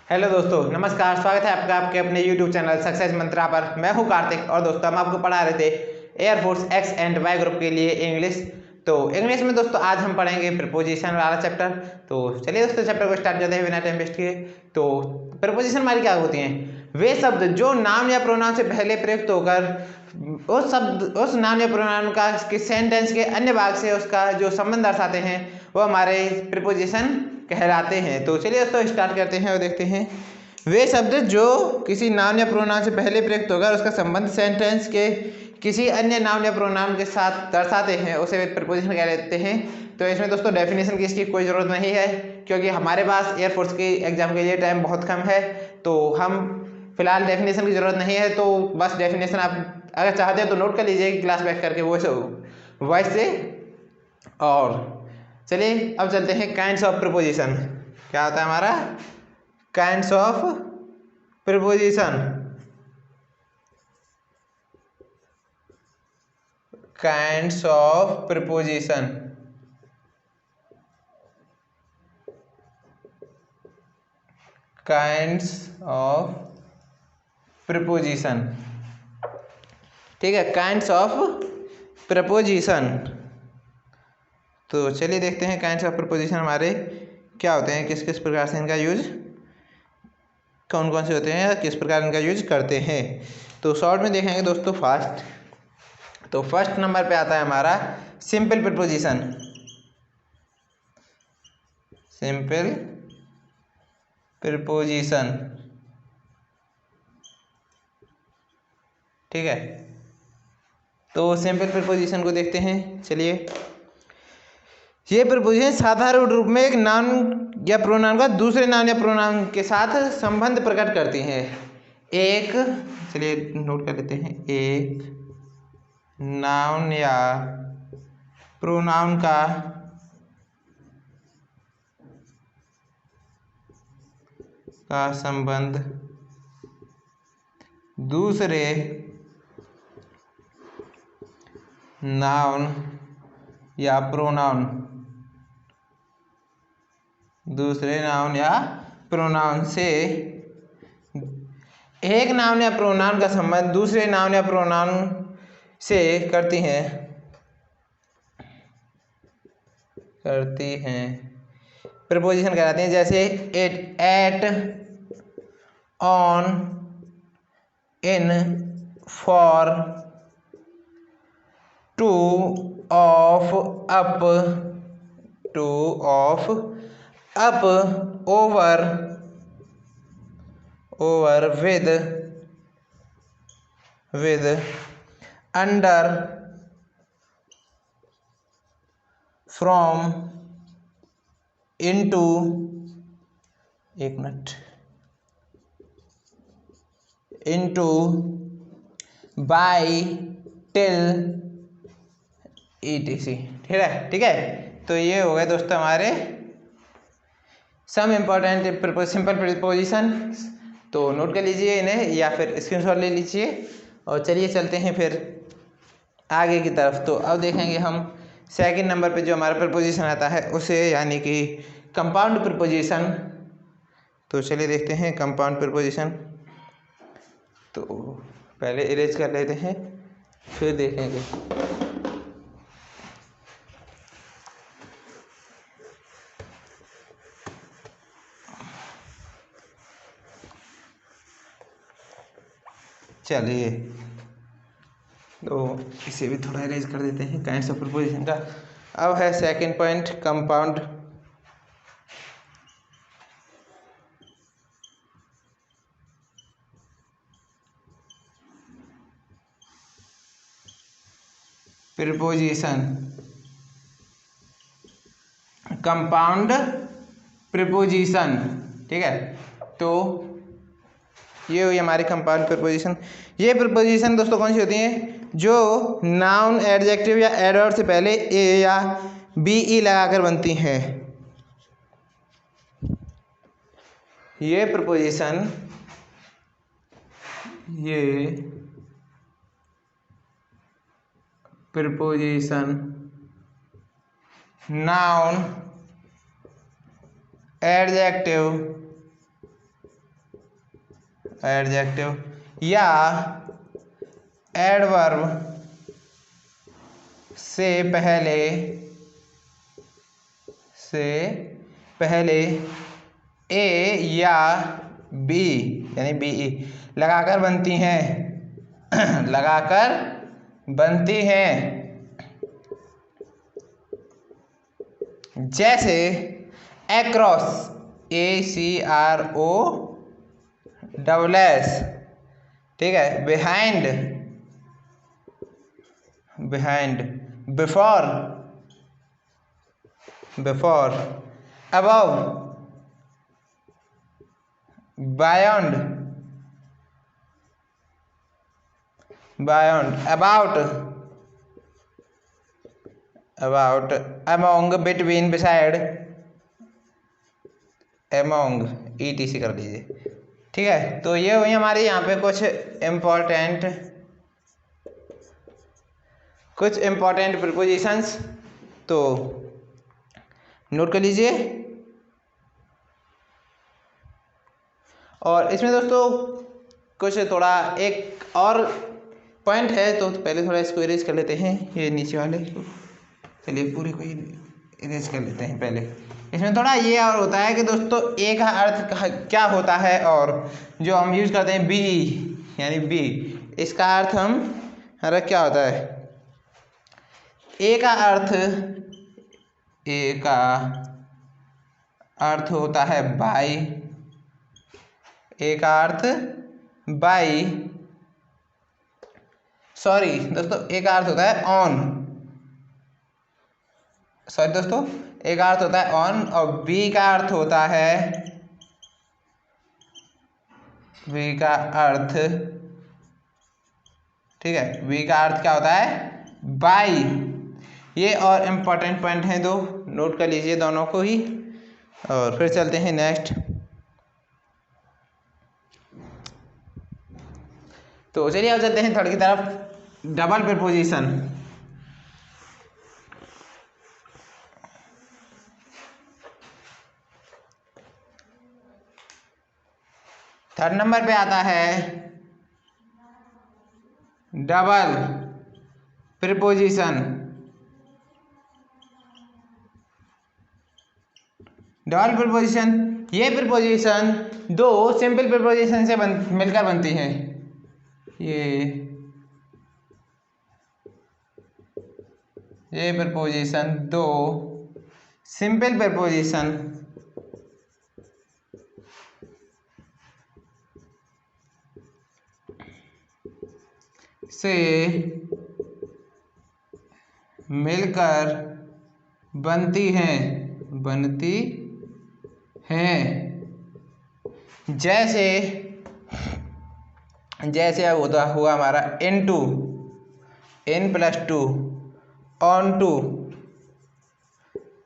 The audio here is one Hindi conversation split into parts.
हेलो दोस्तों, नमस्कार। स्वागत है आपका आपके अपने YouTube चैनल सक्सेस मंत्रा पर। मैं हूं कार्तिक और दोस्तों हम आपको पढ़ा रहे थे air force X and Y group के लिए इंग्लिश। तो इंग्लिश में दोस्तों आज हम पढ़ेंगे प्रीपोजिशन वाला चैप्टर। तो चलिए दोस्तों चैप्टर को स्टार्ट करते हैं बिना टाइम वेस्ट किए। तो प्रीपोजिशन हमारी क्या होती हैं? वे शब्द जो नाउन या प्रोनाउन से पहले प्रयुक्त होकर उस नाउन या प्रोनाउन का सेंटेंस के अन्य भाग से उसका जो संबंध दर्शाते हैं वो हमारे प्रीपोजिशन कहलाते हैं। तो चलिए दोस्तों स्टार्ट करते हैं और देखते हैं। वे शब्द जो किसी नाउन या प्रोनाउन से पहले प्रयुक्त होकर उसका संबंध सेंटेंस के किसी अन्य नाउन या प्रोनाउन के साथ दर्शाते हैं उसे प्रीपोजिशन कह लेते हैं। तो इसमें दोस्तों डेफिनेशन की इसकी कोई ज़रूरत नहीं है, क्योंकि हमारे पास एयरफोर्स की एग्जाम के लिए टाइम बहुत कम है। तो हम फिलहाल डेफिनेशन की ज़रूरत नहीं है। तो बस डेफिनेशन आप अगर चाहते हैं तो नोट कर लीजिए क्लास बैक करके वॉइस से। और चलिए अब चलते हैं काइंड्स ऑफ प्रीपोजिशन। क्या होता है हमारा kinds of preposition? Kinds of preposition, kinds of preposition. ठीक है, काइंड्स ऑफ प्रीपोजिशन। तो चलिए देखते हैं काइंड्स ऑफ प्रीपोजिशन हमारे क्या होते हैं, किस किस प्रकार से इनका यूज, कौन कौन से होते हैं, किस प्रकार इनका यूज करते हैं। तो शॉर्ट में देखेंगे दोस्तों फास्ट। तो फर्स्ट नंबर पे आता है हमारा सिंपल प्रीपोजिशन। सिंपल प्रीपोजिशन, ठीक है। तो सिंपल प्रीपोजिशन को देखते हैं। चलिए, ये प्रीपोजिशन साधारण रूप में एक नाउन या प्रोनाउन का दूसरे नाउन या प्रोनाउन के साथ संबंध प्रकट करती हैं। एक, चलिए नोट कर लेते हैं, एक नाउन या प्रोनाउन का संबंध दूसरे नाउन या प्रोनाउन, दूसरे नाउन या प्रोनाउन से, एक नाउन या प्रोनाउन का संबंध दूसरे नाउन या प्रोनाउन से करती हैं प्रीपोजिशन कहलाते हैं। जैसे it, at, on, in, for, to, of, up, to, of, up, over, over, with, under, from, into, एक मिनट, इनटू, बाय, टिल, etc। ठीक है। तो ये हो गए दोस्तों हमारे सम इम्पोर्टेंट सिंपल प्रीपोजिशन। तो नोट कर लीजिए इन्हें या फिर स्क्रीनशॉट ले लीजिए। और चलिए चलते हैं फिर आगे की तरफ। तो अब देखेंगे हम सेकंड नंबर पे जो हमारा प्रीपोजिशन आता है उसे, यानी कि कंपाउंड प्रीपोजिशन। तो चलिए देखते हैं कंपाउंड प्रीपोजिशन। तो पहले इरेज कर लेते हैं फिर देखेंगे। चलिए तो इसे भी थोड़ा इरेज कर देते हैं काइंड्स ऑफ प्रीपोजिशन का। अब है second point, compound preposition. Compound preposition, ठीक है। तो ये हुई हमारी कंपाउंड प्रीपोजिशन। ये प्रीपोजिशन दोस्तों कौन सी होती हैं? जो नाउन, एडजेक्टिव या एडवर्ब से पहले ए या बी ई लगाकर बनती हैं। ये प्रीपोजिशन, ये प्रीपोजिशन नाउन, एडजेक्टिव एडजेक्टिव या एडवर्ब से पहले ए या बी यानी बी ई लगाकर बनती हैं लगाकर बनती हैं। जैसे across ACROSS, ठीक है, behind before above beyond about among between beside among etc कर लीजिए। ठीक है, तो ये हुई हमारी यहाँ पे कुछ इम्पोर्टेंट प्रीपोजिशंस, तो नोट कर लीजिए। और इसमें दोस्तों कुछ थोड़ा एक और पॉइंट है, तो पहले थोड़ा इसको इरेज कर लेते हैं, ये नीचे वाले को, चलिए पूरे को इरेज कर लेते हैं। पहले इसमें थोड़ा ये और होता है कि दोस्तों ए का अर्थ क्या होता है, और जो हम यूज करते हैं बी यानी बी, इसका अर्थ हमारा क्या होता है। ए का अर्थ होता है बाई, ए का अर्थ बाई, सॉरी दोस्तों, ए का अर्थ होता है ऑन, सॉरी दोस्तों, ए का अर्थ होता है ऑन, और बी का अर्थ होता है, बी का अर्थ, ठीक है, बी का अर्थ क्या होता है, बाई। ये और इम्पोर्टेंट पॉइंट हैं दो, नोट कर लीजिए दोनों को ही। और फिर चलते हैं नेक्स्ट। तो चलिए अब चलते हैं थर्ड की तरफ, डबल प्रीपोजिशन। थर्ड नंबर पे आता है डबल प्रीपोजिशन। डबल प्रीपोजिशन, ये प्रीपोजिशन दो सिंपल प्रीपोजिशन से मिलकर बनती हैं। ये प्रीपोजिशन दो सिंपल प्रीपोजिशन से मिलकर बनती हैं। जैसे अब होता हुआ हमारा N2, N+2, on2,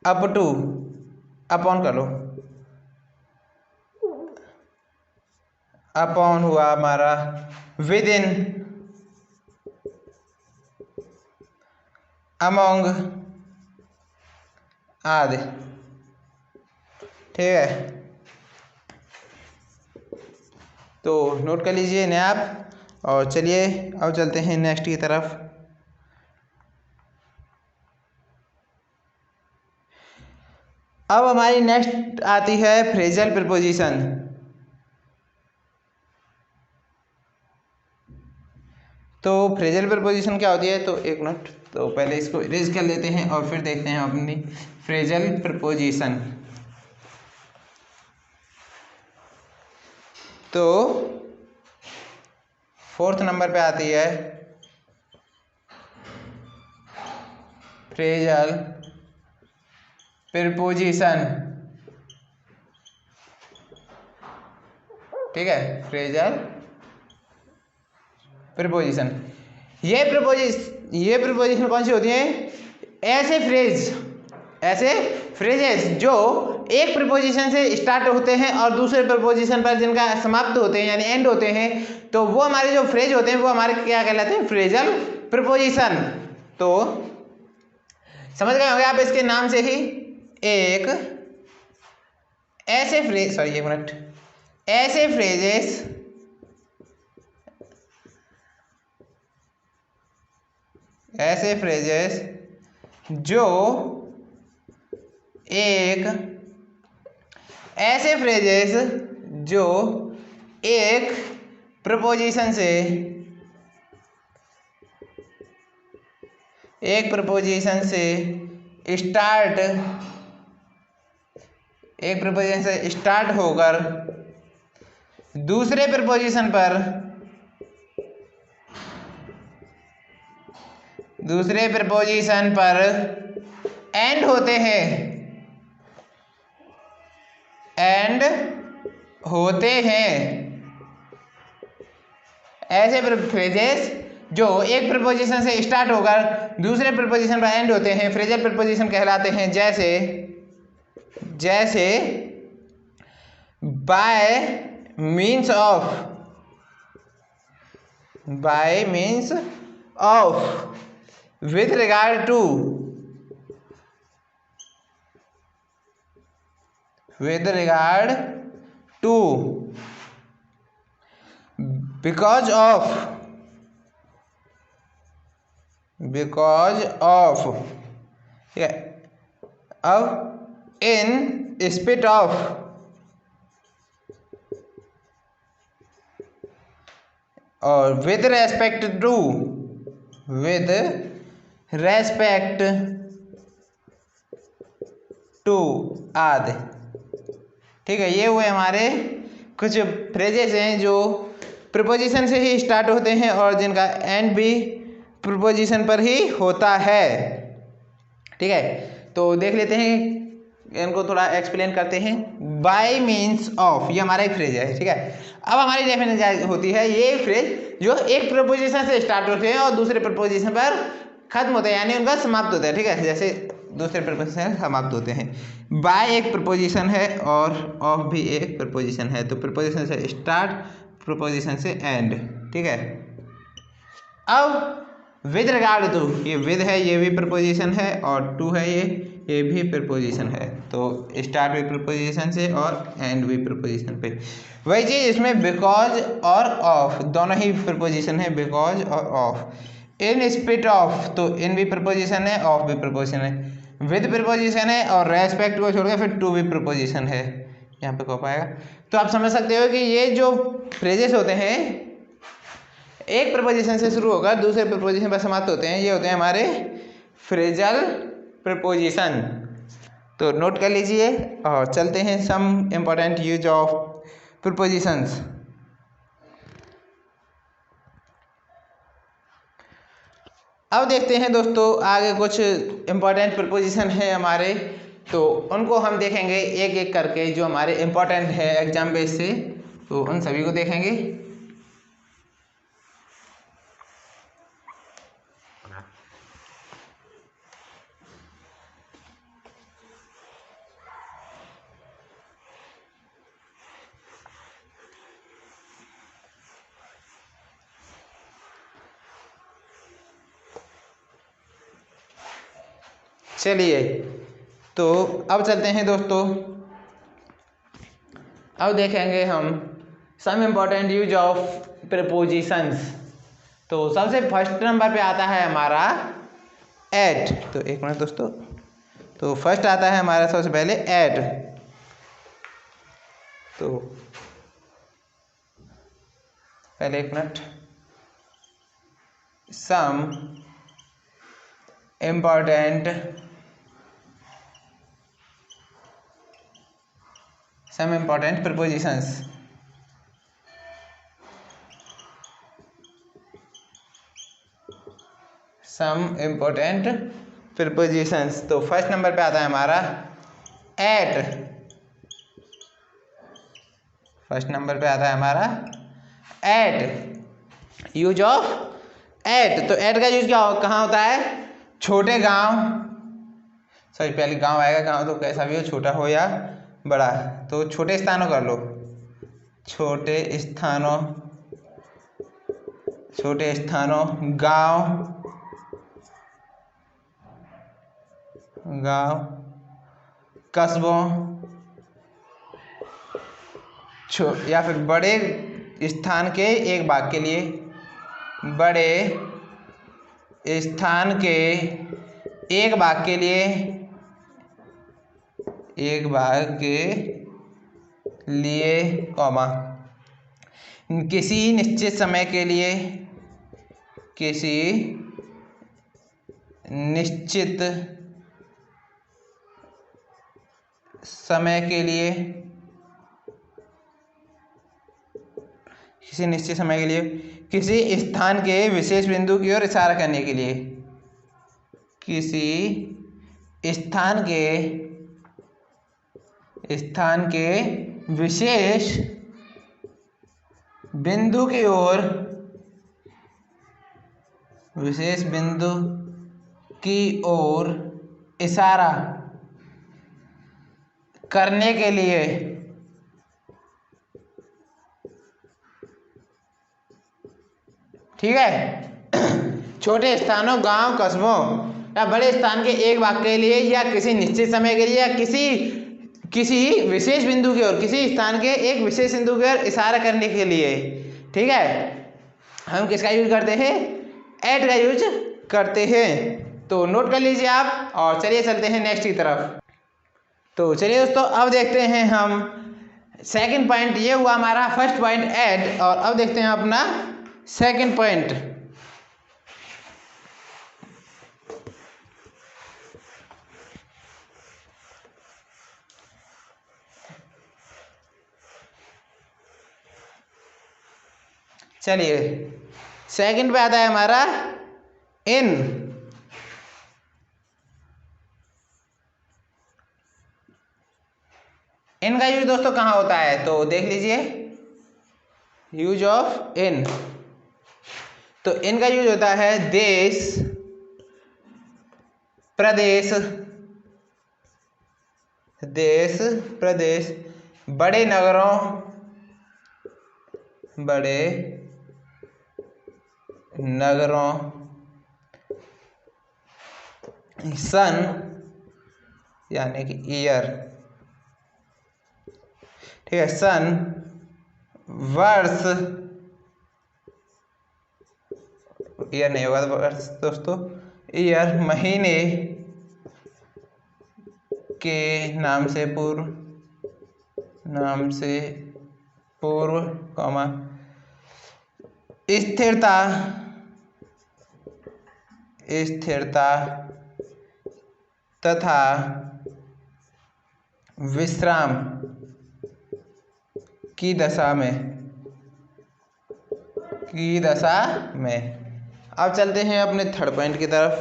up2, upon कर लो, अपॉन हुआ हमारा विद इन, अमोंग आदि। ठीक है, तो नोट कर लीजिए इन्हें आप। और चलिए अब चलते हैं नेक्स्ट की तरफ। अब हमारी नेक्स्ट आती है फ्रेजल प्रीपोजिशन। तो फ्रेजल प्रीपोजिशन क्या होती है, तो एक मिनट, तो पहले इसको इरेज कर लेते हैं और फिर देखते हैं अपनी फ्रेजल प्रीपोजिशन। तो फोर्थ नंबर पे आती है फ्रेजल प्रीपोजिशन। ठीक है, फ्रेजल प्रीपोजिशन। ये प्रीपोजिशन कौन सी होती है, ऐसे फ्रेजेस जो एक प्रीपोजिशन से स्टार्ट होते हैं और दूसरे प्रीपोजिशन पर जिनका समाप्त होते हैं यानी एंड होते हैं, तो वो हमारे जो फ्रेज होते हैं वो हमारे क्या कहलाते हैं, फ्रेजल प्रीपोजिशन। तो समझ गए होंगे आप इसके नाम से ही। एक ऐसे फ्रेज, ऐसे फ्रेजेस ऐसे फ्रेजेस जो एक प्रपोजिशन से स्टार्ट होकर दूसरे प्रपोजिशन पर एंड होते हैं ऐसे फ्रेजेस जो एक प्रपोजिशन से स्टार्ट होकर दूसरे प्रपोजिशन पर एंड होते हैं फ्रेजल प्रपोजिशन कहलाते हैं। जैसे by means of with regard to because of अब इन स्पिट ऑफ और विद रेस्पेक्ट टू आदि। ठीक है, ये हुए हमारे कुछ फ्रेजेस हैं जो प्रीपोजिशन से ही स्टार्ट होते हैं और जिनका एंड भी प्रीपोजिशन पर ही होता है। ठीक है, तो देख लेते हैं, इनको थोड़ा एक्सप्लेन करते हैं। बाय मीन्स ऑफ, ये हमारा एक फ्रेज है। ठीक है, अब हमारी डेफिनेशन होती है ये फ्रेज जो एक प्रपोजिशन से स्टार्ट होते हैं और दूसरे प्रपोजिशन पर खत्म होते हैं, यानी उनका समाप्त होता है। ठीक है, जैसे दूसरे प्रपोजिशन समाप्त होते हैं। बाय एक प्रपोजिशन है और ऑफ भी एक प्रपोजिशन है, तो प्रपोजिशन से स्टार्ट, प्रपोजिशन से एंड। ठीक है, अब विद रिगार्ड टू, ये विद है, ये भी प्रपोजिशन है, और टू है, ये भी प्रपोजिशन है। तो स्टार्ट भी प्रपोजिशन से और एंड भी प्रपोजिशन पे। वही चीज इसमें बिकॉज और ऑफ दोनों ही प्रपोजिशन है, बिकॉज और ऑफ। इन स्पिट ऑफ, तो इन भी प्रपोजिशन है, ऑफ भी प्रपोजिशन है, विद प्रपोजिशन है, और रेस्पेक्ट को छोड़कर फिर टू भी प्रपोजिशन है। यहाँ पे कॉप आएगा। तो आप समझ सकते हो कि ये जो फ्रेजेस होते हैं एक प्रपोजिशन से शुरू होकर दूसरे प्रपोजिशन पर समाप्त होते हैं, ये होते हैं हमारे फ्रेजल प्रपोजिशन। तो नोट कर लीजिए और चलते हैं some important use of prepositions. अब देखते हैं दोस्तों आगे कुछ इम्पोर्टेंट प्रपोजिशन है हमारे, तो उनको हम देखेंगे एक एक करके जो हमारे इम्पोर्टेंट है एग्जाम बेस से, तो उन सभी को देखेंगे। चलिए, तो अब चलते हैं दोस्तों, अब देखेंगे हम some important use of prepositions. तो सबसे फर्स्ट नंबर पे आता है हमारा एट। तो एक मिनट दोस्तों, तो फर्स्ट आता है हमारा सबसे पहले एट। तो पहले एक मिनट, some important prepositions। Some important prepositions। तो फर्स्ट नंबर पे आता है हमारा एट। फर्स्ट नंबर पे आता है हमारा एट, यूज ऑफ एट। तो एट का यूज कहाँ होता है? छोटे गांव, सॉरी पहले गांव आएगा, गांव तो कैसा भी हो, छोटा हो या बड़ा, तो छोटे स्थानों कर लो, छोटे स्थानों गांव कस्बों या फिर बड़े स्थान के एक भाग के लिए, बड़े स्थान के एक भाग के लिए, एक भाग के लिए, कॉमा, किसी निश्चित समय के लिए, किसी निश्चित समय के लिए, किसी निश्चित समय के लिए, किसी स्थान के विशेष बिंदु की ओर इशारा करने के लिए, किसी स्थान के विशेष बिंदु की ओर, विशेष बिंदु की ओर इशारा करने के लिए, ठीक है। छोटे स्थानों, गांव, कस्बों या बड़े स्थान के एक भाग के लिए या किसी निश्चित समय के लिए या किसी विशेष बिंदु की ओर, किसी स्थान के एक विशेष बिंदु की ओर इशारा करने के लिए, ठीक है, हम किसका यूज करते हैं? एट का यूज करते हैं। तो नोट कर लीजिए आप, और चलिए चलते हैं नेक्स्ट की तरफ। तो चलिए दोस्तों, अब देखते हैं हम सेकंड पॉइंट। ये हुआ हमारा फर्स्ट पॉइंट एड, और अब देखते हैं अपना सेकंड पॉइंट। चलिए, सेकंड पे आता है हमारा इन। इन का यूज दोस्तों कहाँ होता है? तो देख लीजिए, यूज ऑफ इन। तो इन का यूज होता है देश, प्रदेश, देश, प्रदेश, बड़े नगरों, बड़े नगरों, सन यानी कि ईयर, ठीक है, सन, वर्ष, ईयर नहीं होगा तो वर्ष दोस्तों, ईयर, महीने के नाम से पूर्व, नाम से पूर्व, कॉमा, स्थिरता, स्थिरता तथा विश्राम की दशा में, की दशा में। अब चलते हैं अपने थर्ड पॉइंट की तरफ।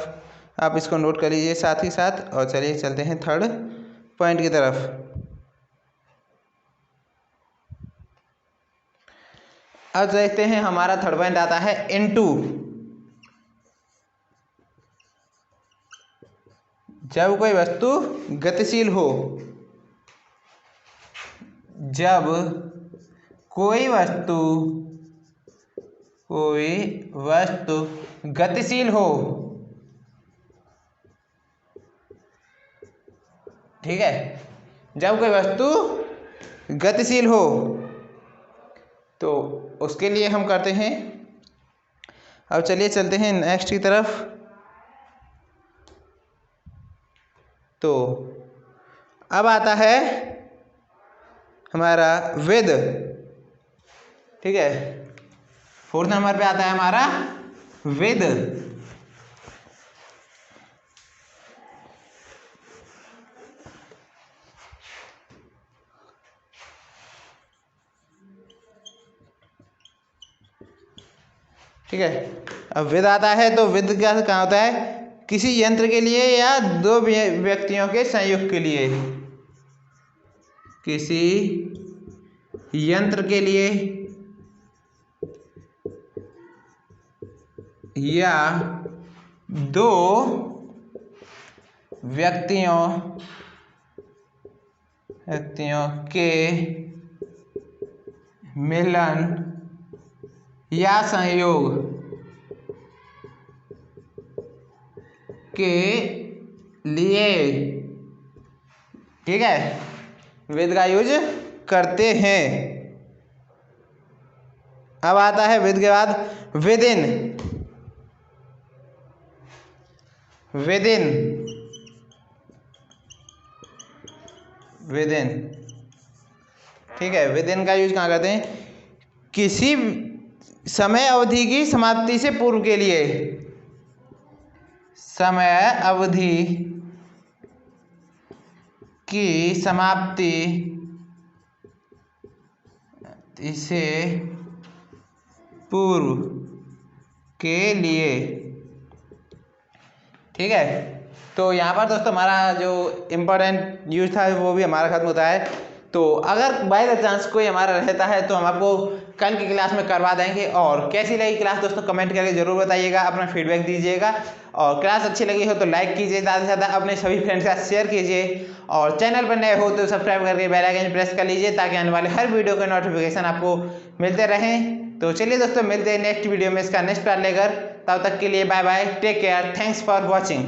आप इसको नोट कर लीजिए साथ ही साथ, और चलिए चलते हैं थर्ड पॉइंट की तरफ। अब देखते हैं हमारा थर्ड पॉइंट आता है इनटू। जब कोई वस्तु गतिशील हो, जब कोई वस्तु गतिशील हो, ठीक है, जब कोई वस्तु गतिशील हो तो उसके लिए हम करते हैं। अब चलिए चलते हैं नेक्स्ट की तरफ। तो अब आता है हमारा विद, ठीक है, फोर्थ नंबर पे आता है हमारा विद। ठीक है, अब विद आता है तो विद क्या कहाँ होता है? किसी यंत्र के लिए या दो व्यक्तियों के संयोग के लिए, किसी यंत्र के लिए या दो व्यक्तियों के मिलन या संयोग के लिए, ठीक है, विद का यूज करते हैं। अब आता है विद के बाद विद इन। विदिन विदिन, ठीक है। विदिन का यूज कहाँ करते हैं? किसी समय अवधि की समाप्ति से पूर्व के लिए, समय अवधि की समाप्ति से पूर्व के लिए, ठीक है। तो यहाँ पर दोस्तों हमारा जो इम्पोर्टेंट यूज था वो भी हमारा खत्म होता है। तो अगर बाय द चांस कोई हमारा रहता है तो हम आपको कल की क्लास में करवा देंगे। और कैसी लगी क्लास दोस्तों कमेंट करके जरूर बताइएगा, अपना फीडबैक दीजिएगा। और क्लास अच्छी लगी हो तो लाइक कीजिए, ज़्यादा से ज़्यादा अपने सभी फ्रेंड्स के साथ शेयर कीजिए। और चैनल पर नए हो तो सब्सक्राइब करके बेल आइकन प्रेस कर लीजिए ताकि आने वाले हर वीडियो के नोटिफिकेशन आपको मिलते रहें। तो चलिए दोस्तों मिलते हैं नेक्स्ट वीडियो में इसका नेक्स्ट पार्ट लेकर। तब तक के लिए bye bye, take care, thanks for watching.